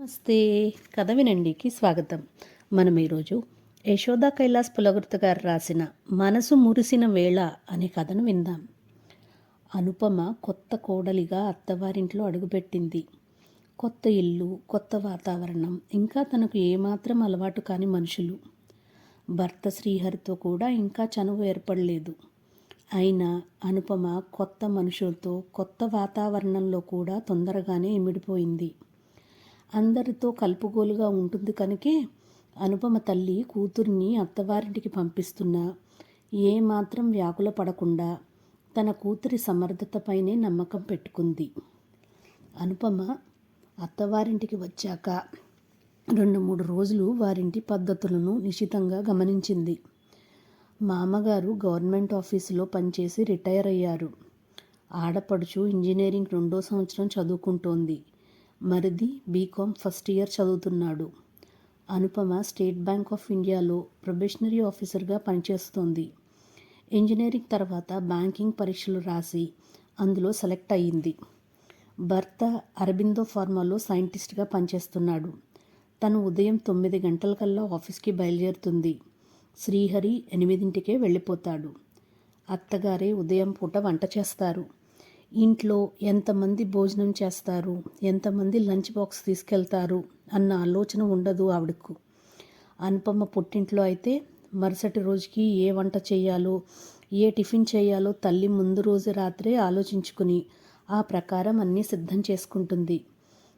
నమస్తే. కథ వినండికి స్వాగతం. మనం ఈరోజు యశోదా కైలాస్ పులగుర్త గారు రాసిన మనసు మురిసిన వేళ అనే కథను విందాం. అనుపమ కొత్త కోడలిగా అత్తవారింట్లో అడుగుపెట్టింది. కొత్త ఇల్లు, కొత్త వాతావరణం, ఇంకా తనకు ఏమాత్రం అలవాటు కాని మనుషులు. భర్త శ్రీహరితో కూడా ఇంకా చనువు ఏర్పడలేదు. అయినా అనుపమ కొత్త మనుషులతో, కొత్త వాతావరణంలో కూడా తొందరగానే ఇమిడిపోయింది. అందరితో కలుపుగోలుగా ఉంటుంది కనుకే అనుపమ తల్లి కూతుర్ని అత్తవారింటికి పంపిస్తున్నా ఏమాత్రం వ్యాకుల పడకుండా తన కూతురి సమర్థతపైనే నమ్మకం పెట్టుకుంది. అనుపమ అత్తవారింటికి వచ్చాక 2-3 రోజులు వారింటి పద్ధతులను నిశితంగా గమనించింది. మామగారు గవర్నమెంట్ ఆఫీసులో పనిచేసి రిటైర్ అయ్యారు. ఆడపడుచు ఇంజనీరింగ్ 2వ సంవత్సరం చదువుకుంటోంది. మరిది బీకామ్ ఫస్ట్ ఇయర్ చదువుతున్నాడు. అనుపమ స్టేట్ బ్యాంక్ ఆఫ్ ఇండియాలో ప్రొబేషనరీ ఆఫీసర్గా పనిచేస్తోంది. ఇంజనీరింగ్ తర్వాత బ్యాంకింగ్ పరీక్షలు రాసి అందులో సెలెక్ట్ అయ్యింది. భర్త అరబిందో ఫార్మాలో సైంటిస్ట్గా పనిచేస్తున్నాడు. తను ఉదయం 9 గంటలకల్లా ఆఫీస్కి బయలుదేరుతుంది. శ్రీహరి 8ంటికే వెళ్ళిపోతాడు. అత్తగారే ఉదయం పూట వంట చేస్తారు. ఇంట్లో ఎంతమంది భోజనం చేస్తారు, ఎంతమంది లంచ్ బాక్స్ తీసుకెళ్తారు అన్న ఆలోచన ఉండదు ఆవిడకు. అనుపమ పుట్టింట్లో అయితే మరుసటి రోజుకి ఏ వంట చేయాలో, ఏ టిఫిన్ చేయాలో తల్లి ముందు రోజు రాత్రే ఆలోచించుకుని ఆ ప్రకారం అన్నీ సిద్ధం చేసుకుంటుంది.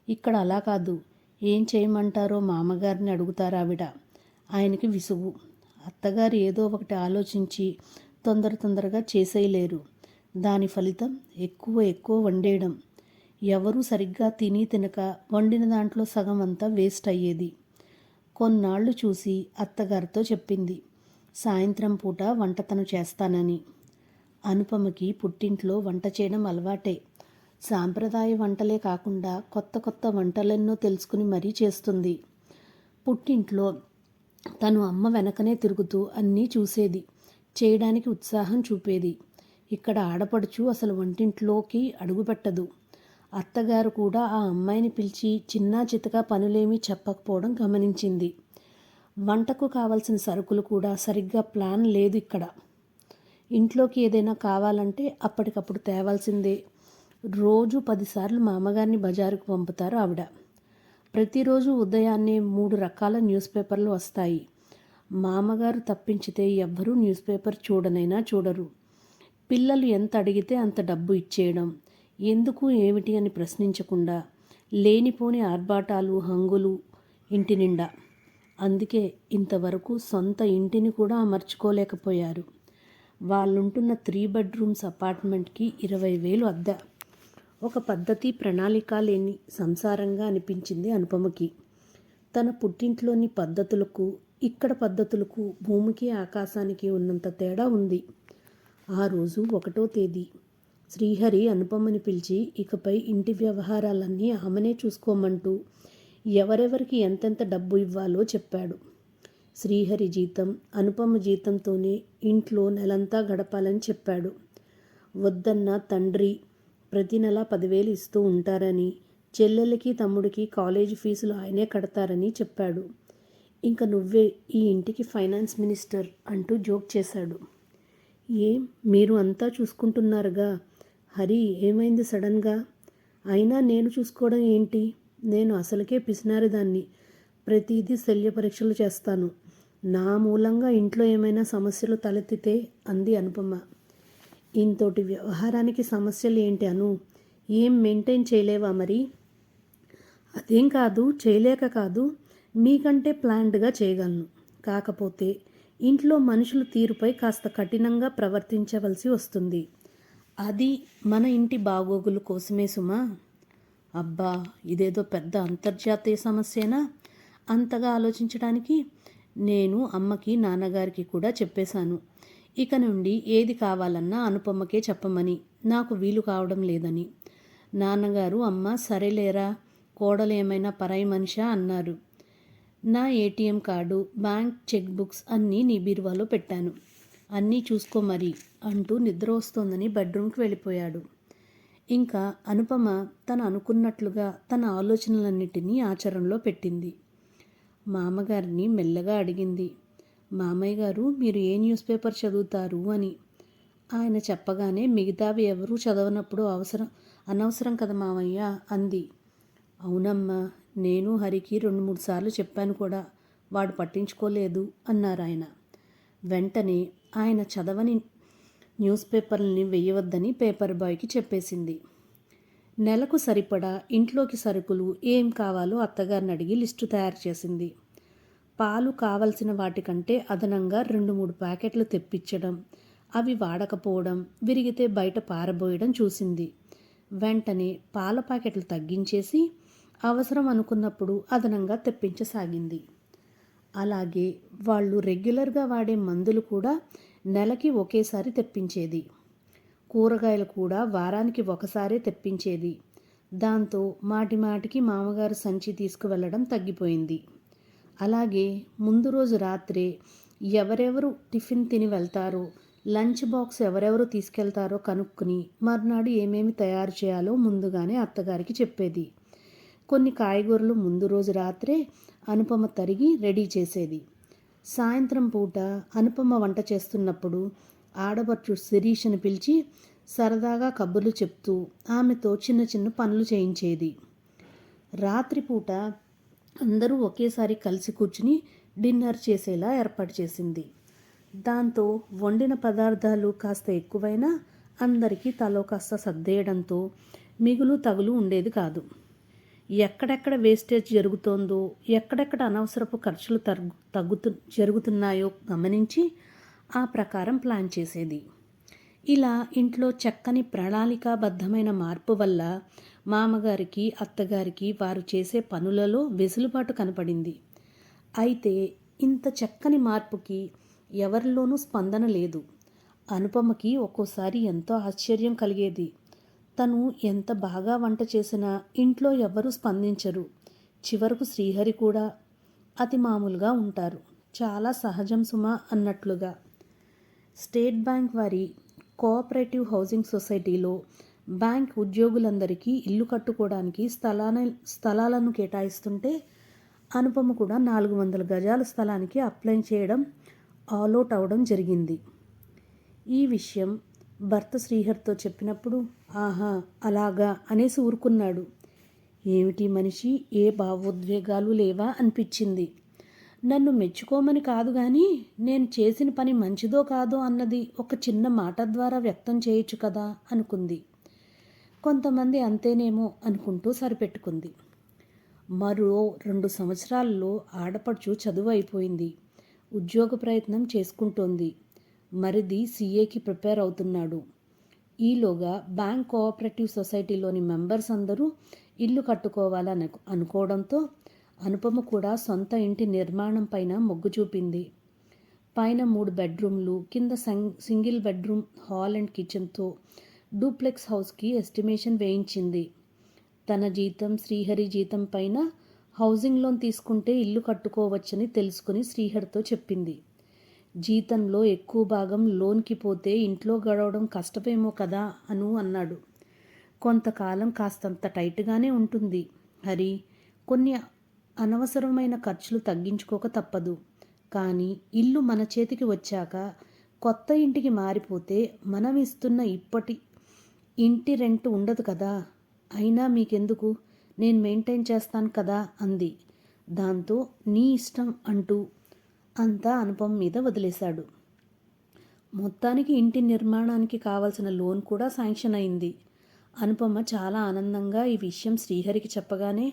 ఇక్కడ అలా కాదు. ఏం చేయమంటారో మామగారిని అడుగుతారు ఆవిడ. ఆయనకి విసుగు. అత్తగారు ఏదో ఒకటి ఆలోచించి తొందరగా చేసేయలేరు. దాని ఫలితం ఎక్కువ వండేయడం. ఎవరూ సరిగ్గా తినక వండిన దాంట్లో సగం అంతా వేస్ట్ అయ్యేది. కొన్నాళ్ళు చూసి అత్తగారితో చెప్పింది సాయంత్రం పూట వంట తను చేస్తానని. అనుపమకి పుట్టింట్లో వంట చేయడం అలవాటే. సాంప్రదాయ వంటలే కాకుండా కొత్త వంటలెన్నో తెలుసుకుని మరీ చేస్తుంది. పుట్టింట్లో తను అమ్మ వెనకనే తిరుగుతూ అన్నీ చూసేది, చేయడానికి ఉత్సాహం చూపేది. ఇక్కడ ఆడపడుచు అసలు వంటింట్లోకి అడుగుపెట్టదు. అత్తగారు కూడా ఆ అమ్మాయిని పిలిచి చిన్నా చితకా పనులేమీ చెప్పకపోవడం గమనించింది. వంటకు కావలసిన సరుకులు కూడా సరిగ్గా ప్లాన్ లేదు ఇక్కడ. ఇంట్లోకి ఏదైనా కావాలంటే అప్పటికప్పుడు తేవాల్సిందే. రోజు 10 సార్లు మామగారిని బజారుకు పంపుతారు ఆవిడ. ప్రతిరోజు ఉదయాన్నే 3 రకాల న్యూస్ పేపర్లు వస్తాయి. మామగారు తప్పించితే ఎవ్వరూ న్యూస్ పేపర్ చూడనైనా చూడరు. పిల్లలు ఎంత అడిగితే అంత డబ్బు ఇచ్చేయడం, ఎందుకు ఏమిటి అని ప్రశ్నించకుండా లేనిపోని ఆర్భాటాలు, హంగులు ఇంటి నిండా. అందుకే ఇంతవరకు సొంత ఇంటిని కూడా అమర్చుకోలేకపోయారు. వాళ్ళుంటున్న 3 బెడ్రూమ్స్ అపార్ట్మెంట్కి 20,000 అద్దె. ఒక పద్ధతి, ప్రణాళిక లేని సంసారంగా అనిపించింది అనుపమకి. తన పుట్టింట్లోని పద్ధతులకు ఇక్కడ పద్ధతులకు భూమికి ఆకాశానికి ఉన్నంత తేడా ఉంది. ఆ రోజు 1వ తేదీ. శ్రీహరి అనుపమని పిలిచి ఇకపై ఇంటి వ్యవహారాలన్నీ ఆమెనే చూసుకోమంటూ ఎవరెవరికి ఎంతెంత డబ్బు ఇవ్వాలో చెప్పాడు. శ్రీహరి జీతం అనుపమ జీతంతోనే ఇంట్లో నెలంతా గడపాలని చెప్పాడు. వద్దన్న తండ్రి ప్రతి నెల 10,000 ఇస్తూ ఉంటారని, చెల్లెలకి తమ్ముడికి కాలేజీ ఫీజులు ఆయనే కడతారని చెప్పాడు. ఇంక నువ్వే ఈ ఇంటికి ఫైనాన్స్ మినిస్టర్ అంటూ జోక్ చేశాడు. ఏం మీరు అంతా చూసుకుంటున్నారుగా, హరి ఏమైంది సడన్గా? అయినా నేను చూసుకోవడం ఏంటి? నేను అసలుకే పిసినారిదాన్ని. ప్రతిదీ శల్య పరీక్షలు చేస్తాను. నా మూలంగా ఇంట్లో ఏమైనా సమస్యలు తలెత్తితే అంది అనుపమ. ఇంతోటి వ్యవహారానికి సమస్యలు ఏంటి అను? ఏం మెయింటైన్ చేయలేవా మరి? అదేం కాదు, చేయలేక కాదు, మీకంటే ప్లాన్డ్గా చేయగలను. కాకపోతే ఇంట్లో మనుషుల తీరుపై కాస్త కఠినంగా ప్రవర్తించవలసి వస్తుంది. అది మన ఇంటి బాగోగుల కోసమే సుమా. అబ్బా, ఇదేదో పెద్ద అంతర్జాతీయ సమస్యేనా అంతగా ఆలోచించడానికి? నేను అమ్మకి నాన్నగారికి కూడా చెప్పేశాను. ఇక నుండి ఏది కావాలన్నా అనుపమ్మకే చెప్పమని, నాకు వీలు కావడం లేదని. నాన్నగారు అమ్మ సరేలేరా, కోడలు ఏమైనా పరాయి మనిషా అన్నారు. నా ATM card, bank cheque books అన్నీ నీ బీరువాలో పెట్టాను, అన్నీ చూసుకో మరి అంటూ నిద్ర వస్తోందని బెడ్రూమ్కి వెళ్ళిపోయాడు. ఇంకా అనుపమ తను అనుకున్నట్లుగా తన ఆలోచనలన్నిటినీ ఆచరణలో పెట్టింది. మామగారిని మెల్లగా అడిగింది, మామయ్య గారు మీరు ఏ న్యూస్ పేపర్ చదువుతారు అని. ఆయన చెప్పగానే మిగతావి ఎవరూ చదవనప్పుడు అనవసరం కదా మామయ్య అంది. అవునమ్మా, నేను హరికి 2-3 సార్లు చెప్పాను కూడా, వాడు పట్టించుకోలేదు అన్నారాయన. వెంటనే ఆయన చదవని న్యూస్ పేపర్లని వేయవద్దని పేపర్ బాయ్కి చెప్పేసింది. నెలకు సరిపడా ఇంట్లోకి సరుకులు ఏం కావాలో అత్తగారిని అడిగి లిస్టు తయారు చేసింది. పాలు కావలసిన వాటికంటే అదనంగా 2-3 ప్యాకెట్లు తెప్పించడం, అవి వాడకపోవడం, విరిగితే బయట పారబోయడం చూసింది. వెంటనే పాల ప్యాకెట్లు తగ్గించేసి అవసరం అనుకున్నప్పుడు అదనంగా తెప్పించసాగింది. అలాగే వాళ్ళు రెగ్యులర్గా వాడే మందులు కూడా నెలకి ఒకేసారి తెప్పించేది. కూరగాయలు కూడా వారానికి ఒకసారే తెప్పించేది. దాంతో మాటిమాటికి మామగారు సంచి తీసుకువెళ్ళడం తగ్గిపోయింది. అలాగే ముందు రోజు రాత్రే ఎవరెవరు టిఫిన్ తిని వెళ్తారో, లంచ్ బాక్స్ ఎవరెవరు తీసుకెళ్తారో కనుక్కుని మర్నాడు ఏమేమి తయారు చేయాలో ముందుగానే అత్తగారికి చెప్పేది. కొన్ని కాయగూరలు ముందు రోజు రాత్రే అనుపమ తరిగి రెడీ చేసేది. సాయంత్రం పూట అనుపమ వంట చేస్తున్నప్పుడు ఆడపడుచు శిరీషను పిలిచి సరదాగా కబుర్లు చెప్తూ ఆమెతో చిన్న చిన్న పనులు చేయించేది. రాత్రిపూట అందరూ ఒకేసారి కలిసి కూర్చుని డిన్నర్ చేసేలా ఏర్పాటు చేసింది. దాంతో వండిన పదార్థాలు కాస్త ఎక్కువైనా అందరికీ తలో కాస్త సర్దేయడంతో మిగులు తగులు ఉండేది కాదు. ఎక్కడెక్కడ వేస్టేజ్ జరుగుతోందో, ఎక్కడెక్కడ అనవసరపు ఖర్చులు జరుగుతున్నాయో గమనించి ఆ ప్రకారం ప్లాన్ చేసేది. ఇలా ఇంట్లో చక్కని ప్రణాళికాబద్ధమైన మార్పు వల్ల మామగారికి, అత్తగారికి వారు చేసే పనులలో వెసులుబాటు కనపడింది. అయితే ఇంత చక్కని మార్పుకి ఎవరిలోనూ స్పందన లేదు. అనుపమకి ఒక్కోసారి ఎంతో ఆశ్చర్యం కలిగేది. తను ఎంత బాగా వంట చేసినా ఇంట్లో ఎవరూ స్పందించరు. చివరకు శ్రీహరి కూడా అతి మామూలుగా ఉంటారు. చాలా సహజం సుమా అన్నట్లుగా. స్టేట్ బ్యాంక్ వారి కోఆపరేటివ్ హౌసింగ్ సొసైటీలో బ్యాంక్ ఉద్యోగులందరికీ ఇల్లు కట్టుకోవడానికి స్థలాలను కేటాయిస్తుంటే అనుపమ కూడా 400 గజాల స్థలానికి అప్లై చేయడం ఆల్అవుట్ అవడం జరిగింది. ఈ విషయం భర్త శ్రీహరితో చెప్పినప్పుడు ఆహా అలాగా అనేసి ఊరుకున్నాడు. ఏమిటి మనిషి, ఏ భావోద్వేగాలు లేవా అనిపించింది. నన్ను మెచ్చుకోమని కాదు కానీ నేను చేసిన పని మంచిదో కాదో అన్నది ఒక చిన్న మాట ద్వారా వ్యక్తం చేయొచ్చు కదా అనుకుంది. కొంతమంది అంతేనేమో అనుకుంటూ సరిపెట్టుకుంది. మరో 2 సంవత్సరాల్లో ఆడపడుచు చదువు అయిపోయింది. ఉద్యోగ ప్రయత్నం చేసుకుంటోంది. మరిది సీఏకి ప్రిపేర్ అవుతున్నాడు. ఈలోగా బ్యాంక్ కోఆపరేటివ్ సొసైటీలోని మెంబర్స్ అందరూ ఇల్లు కట్టుకోవాలని అనుకోవడంతో అనుపమ కూడా సొంత ఇంటి నిర్మాణం పైన మొగ్గు చూపింది. పైన 3 బెడ్రూమ్లు, కింద సింగిల్ బెడ్రూమ్, హాల్ అండ్ కిచెన్తో డూప్లెక్స్ హౌస్కి ఎస్టిమేషన్ వేయించింది. తన జీతం, శ్రీహరి జీతం పైన హౌసింగ్ లోన్ తీసుకుంటే ఇల్లు కట్టుకోవచ్చని తెలుసుకుని శ్రీహరితో చెప్పింది. జీతంలో ఎక్కువ భాగం లోన్కి పోతే ఇంట్లో గడవడం కష్టమేమో కదా అన్నాడు. కొంతకాలం కాస్తంత టైట్గానే ఉంటుంది హరి, కొన్ని అనవసరమైన ఖర్చులు తగ్గించుకోక తప్పదు. కానీ ఇల్లు మన చేతికి వచ్చాక కొత్త ఇంటికి మారిపోతే మనం ఇస్తున్న ఇప్పటి ఇంటి రెంట్ ఉండదు కదా. అయినా మీకెందుకు, నేను మెయింటైన్ చేస్తాను కదా అంది. దాంతో నీ ఇష్టం అంటూ అంతా అనుపమ మీద వదిలేశాడు. మొత్తానికి ఇంటి నిర్మాణానికి కావాల్సిన లోన్ కూడా శాంక్షన్ అయింది. అనుపమ చాలా ఆనందంగా ఈ విషయం శ్రీహరికి చెప్పగానే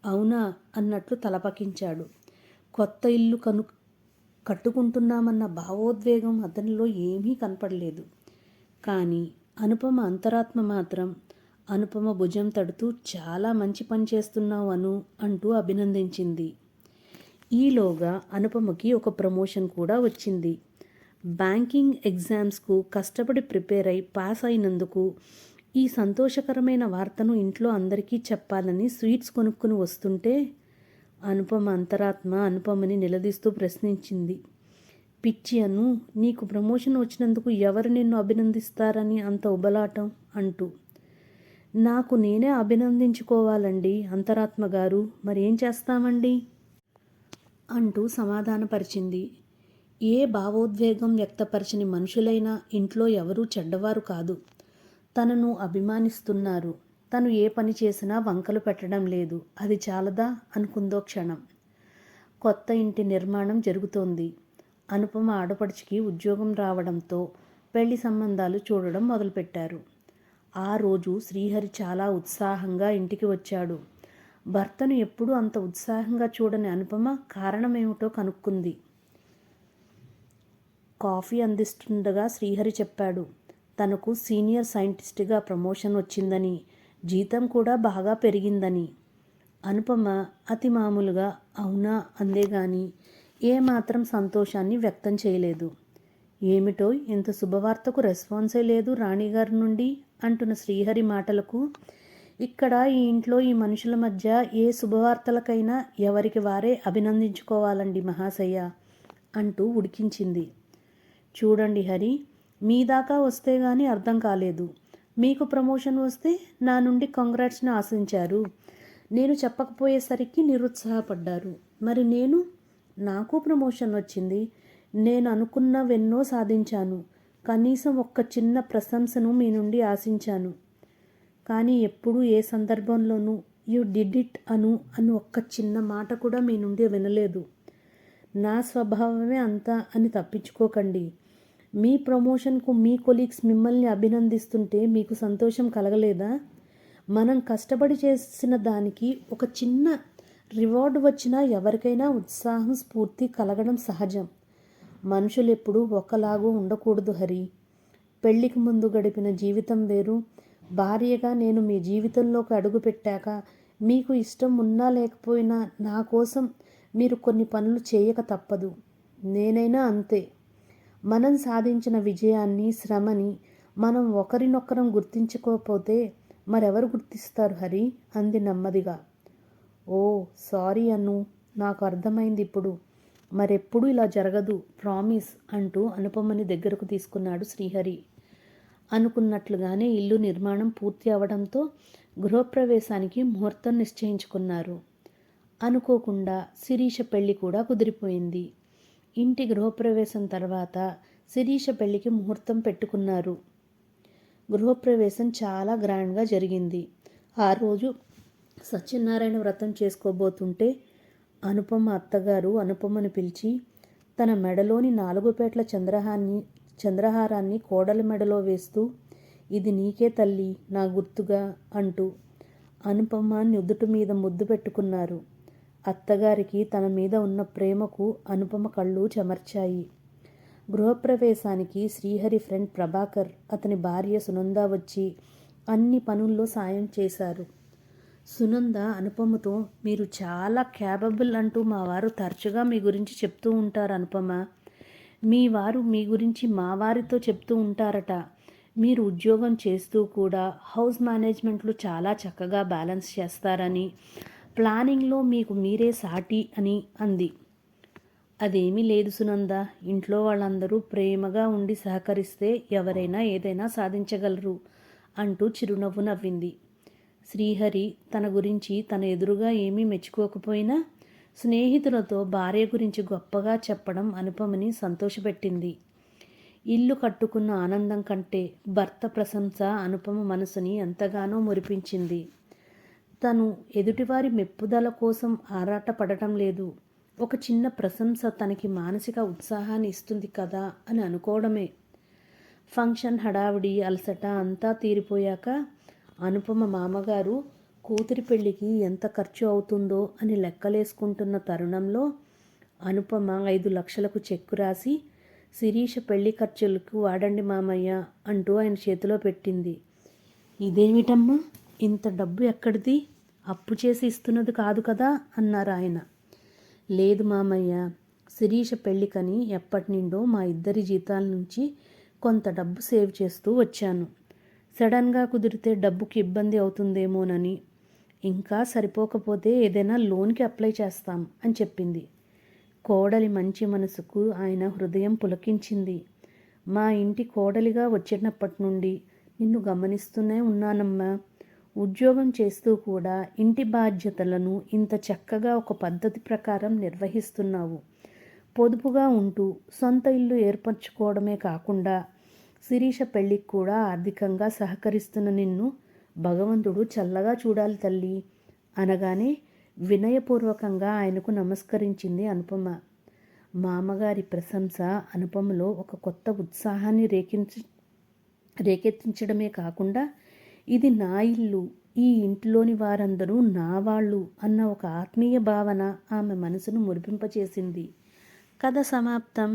అవునా అన్నట్లు తలపకించాడు. కొత్త ఇల్లు కట్టుకుంటున్నామన్న భావోద్వేగం అతనిలో ఏమీ కనపడలేదు. కానీ అనుపమ అంతరాత్మ మాత్రం అనుపమ భుజం తడుతూ చాలా మంచి పని చేస్తున్నావు అంటూ అభినందించింది. ఈలోగా అనుపమకి ఒక ప్రమోషన్ కూడా వచ్చింది. బ్యాంకింగ్ ఎగ్జామ్స్కు కష్టపడి ప్రిపేర్ అయి పాస్ అయినందుకు ఈ సంతోషకరమైన వార్తను ఇంట్లో అందరికీ చెప్పాలని స్వీట్స్ కొనుక్కుని వస్తుంటే అనుపమ అంతరాత్మ అనుపమని నిలదీస్తూ ప్రశ్నించింది. పిచ్చి నీకు ప్రమోషన్ వచ్చినందుకు ఎవరు నిన్ను అభినందిస్తారని అంత ఉబలాటం అంటూ. నాకు నేనే అభినందించుకోవాలండి అంతరాత్మ గారు, మరేం చేస్తామండి అంటూ సమాధానపరిచింది. ఏ భావోద్వేగం వ్యక్తపరచని మనుషులైనా ఇంట్లో ఎవరూ చెడ్డవారు కాదు. తనను అభిమానిస్తున్నారు. తను ఏ పని చేసినా వంకలు పెట్టడం లేదు. అది చాలదా అనుకుందో క్షణం. కొత్త ఇంటి నిర్మాణం జరుగుతోంది. అనుపమ ఆడపడుచుకి ఉద్యోగం రావడంతో పెళ్లి సంబంధాలు చూడడం మొదలుపెట్టారు. ఆ రోజు శ్రీహరి చాలా ఉత్సాహంగా ఇంటికి వచ్చాడు. భర్తను ఎప్పుడూ అంత ఉత్సాహంగా చూడని అనుపమ కారణమేమిటో కనుక్కుంది. కాఫీ అందిస్తుండగా శ్రీహరి చెప్పాడు. తనకు సీనియర్ సైంటిస్ట్గా ప్రమోషన్ వచ్చిందని, జీతం కూడా బాగా పెరిగిందని. అనుపమ అతి మామూలుగా అవునా అందేగాని ఏమాత్రం సంతోషాన్ని వ్యక్తం చేయలేదు. ఏమిటో ఇంత శుభవార్తకు రెస్పాన్సే లేదు రాణిగారి నుండి అంటున్న శ్రీహరి మాటలకు, ఇక్కడ ఈ ఇంట్లో ఈ మనుషుల మధ్య ఏ శుభవార్తలకైనా ఎవరికి వారే అభినందించుకోవాలండి మహాశయ్య అంటూ ఉడికించింది. చూడండి హరి, మీ దాకా వస్తే గానీ అర్థం కాలేదు. మీకు ప్రమోషన్ వస్తే నా నుండి కంగ్రాట్స్ని ఆశించారు. నేను చెప్పకపోయేసరికి నిరుత్సాహపడ్డారు. మరి నాకు ప్రమోషన్ వచ్చింది. నేను అనుకున్నవెన్నో సాధించాను. కనీసం ఒక్క చిన్న ప్రశంసను మీ నుండి ఆశించాను. కానీ ఎప్పుడూ ఏ సందర్భంలోనూ యు డిడ్ ఇట్ అని ఒక్క చిన్న మాట కూడా మీ నుండి వినలేదు. నా స్వభావమే అంతా అని తప్పించుకోకండి. మీ ప్రమోషన్కు మీ కొలీగ్స్ మిమ్మల్ని అభినందిస్తుంటే మీకు సంతోషం కలగలేదా? మనం కష్టపడి చేసిన దానికి ఒక చిన్న రివార్డు వచ్చినా ఎవరికైనా ఉత్సాహం, స్ఫూర్తి కలగడం సహజం. మనుషులు ఎప్పుడూ ఒకలాగూ ఉండకూడదు హరి. పెళ్లికి ముందు గడిపిన జీవితం వేరు. భార్యగా నేను మీ జీవితంలోకి అడుగుపెట్టాక మీకు ఇష్టం ఉన్నా లేకపోయినా నా కోసం మీరు కొన్ని పనులు చేయక తప్పదు. నేనైనా అంతే. మనం సాధించిన విజయాన్ని, శ్రమని మనం ఒకరినొకరం గుర్తించుకోకపోతే మరెవరు గుర్తిస్తారు హరి అంది నెమ్మదిగా. ఓ సారీ అను, నాకు అర్థమైంది ఇప్పుడు. మరెప్పుడు ఇలా జరగదు, ప్రామిస్ అంటూ అనుపమని దగ్గరకు తీసుకున్నాడు శ్రీహరి. అనుకున్నట్లుగానే ఇల్లు నిర్మాణం పూర్తి అవడంతో గృహప్రవేశానికి ముహూర్తం నిశ్చయించుకున్నారు. అనుకోకుండా శిరీష పెళ్లి కూడా కుదిరిపోయింది. ఇంటి గృహప్రవేశం తర్వాత శిరీష పెళ్లికి ముహూర్తం పెట్టుకున్నారు. గృహప్రవేశం చాలా గ్రాండ్గా జరిగింది. ఆ రోజు సత్యనారాయణ వ్రతం చేసుకోబోతుంటే అనుపమ అత్తగారు అనుపమను పిలిచి తన మెడలోని 4 పేట్ల చంద్రహారాన్ని కోడలి మెడలో వేస్తూ, ఇది నీకే తల్లి, నా గుర్తుగా అంటూ అనుపమ నుదుటి మీద ముద్దు పెట్టుకున్నారు. అత్తగారికి తన మీద ఉన్న ప్రేమకు అనుపమ కళ్ళు చెమర్చాయి. గృహప్రవేశానికి శ్రీహరి ఫ్రెండ్ ప్రభాకర్, అతని భార్య సునంద వచ్చి అన్ని పనుల్లో సాయం చేశారు. సునంద అనుపమతో, మీరు చాలా క్యాపబుల్ అంటూ మా వారు తరచుగా మీ గురించి చెప్తూ ఉంటారు అనుపమ. మీ వారు మీ గురించి మా వారితో చెప్తూ ఉంటారట. మీరు ఉద్యోగం చేస్తూ కూడా హౌస్ మేనేజ్మెంట్లో చాలా చక్కగా బ్యాలెన్స్ చేస్తారని, ప్లానింగ్లో మీకు మీరే సాటి అని అంది. అదేమీ లేదు సునంద, ఇంట్లో వాళ్ళందరూ ప్రేమగా ఉండి సహకరిస్తే ఎవరైనా ఏదైనా సాధించగలరు అంటూ చిరునవ్వు నవ్వింది. శ్రీహరి తన గురించి తన ఎదురుగా ఏమీ మెచ్చుకోకపోయినా స్నేహితులతో భార్య గురించి గొప్పగా చెప్పడం అనుపమని సంతోషపెట్టింది. ఇల్లు కట్టుకున్న ఆనందం కంటే భర్త ప్రశంస అనుపమ మనసుని ఎంతగానో మురిపించింది. తను ఎదుటివారి మెప్పుదల కోసం ఆరాటపడటం లేదు. ఒక చిన్న ప్రశంస తనకి మానసిక ఉత్సాహాన్ని ఇస్తుంది కదా అని అనుకోవడమే. ఫంక్షన్ హడావిడి, అలసట అంతా తీరిపోయాక అనుపమ మామగారు కూతురి పెళ్లికి ఎంత ఖర్చు అవుతుందో అని లెక్కలేసుకుంటున్న తరుణంలో అనుపమ 5 లక్షలకు చెక్కు రాసి, శిరీష పెళ్లి ఖర్చులకు వాడండి మామయ్య అంటూ ఆయన చేతిలో పెట్టింది. ఇదేమిటమ్మా, ఇంత డబ్బు ఎక్కడిది? అప్పు చేసి ఇస్తున్నది కాదు కదా అన్నారు ఆయన. లేదు మామయ్య, శిరీష పెళ్ళికని ఎప్పటి నుండో మా ఇద్దరి జీతాల నుంచి కొంత డబ్బు సేవ్ చేస్తూ వచ్చాను. సడన్గా కుదిరితే డబ్బుకి ఇబ్బంది అవుతుందేమోనని, ఇంకా సరిపోకపోతే ఏదైనా లోన్కి అప్లై చేస్తాం అని చెప్పింది. కోడలి మంచి మనసుకు ఆయన హృదయం పులకించింది. మా ఇంటి కోడలిగా వచ్చినప్పటి నుండి నిన్ను గమనిస్తూనే ఉన్నానమ్మా. ఉద్యోగం చేస్తూ కూడా ఇంటి బాధ్యతలను ఇంత చక్కగా ఒక పద్ధతి ప్రకారం నిర్వహిస్తున్నావు. పొదుపుగా ఉంటూ సొంత ఇల్లు ఏర్పరచుకోవడమే కాకుండా శిరీష పెళ్ళికి కూడా ఆర్థికంగా సహకరిస్తున్న నిన్ను భగవంతుడు చల్లగా చూడాలి తల్లి అనగానే వినయపూర్వకంగా ఆయనకు నమస్కరించింది అనుపమ. మామగారి ప్రశంస అనుపమలో ఒక కొత్త ఉత్సాహాన్ని రేకెత్తించడమే కాకుండా ఇది నా ఇల్లు, ఈ ఇంటిలోని వారందరూ నా వాళ్ళు అన్న ఒక ఆత్మీయ భావన ఆమె మనసును మురిపింపచేసింది. కథ సమాప్తం.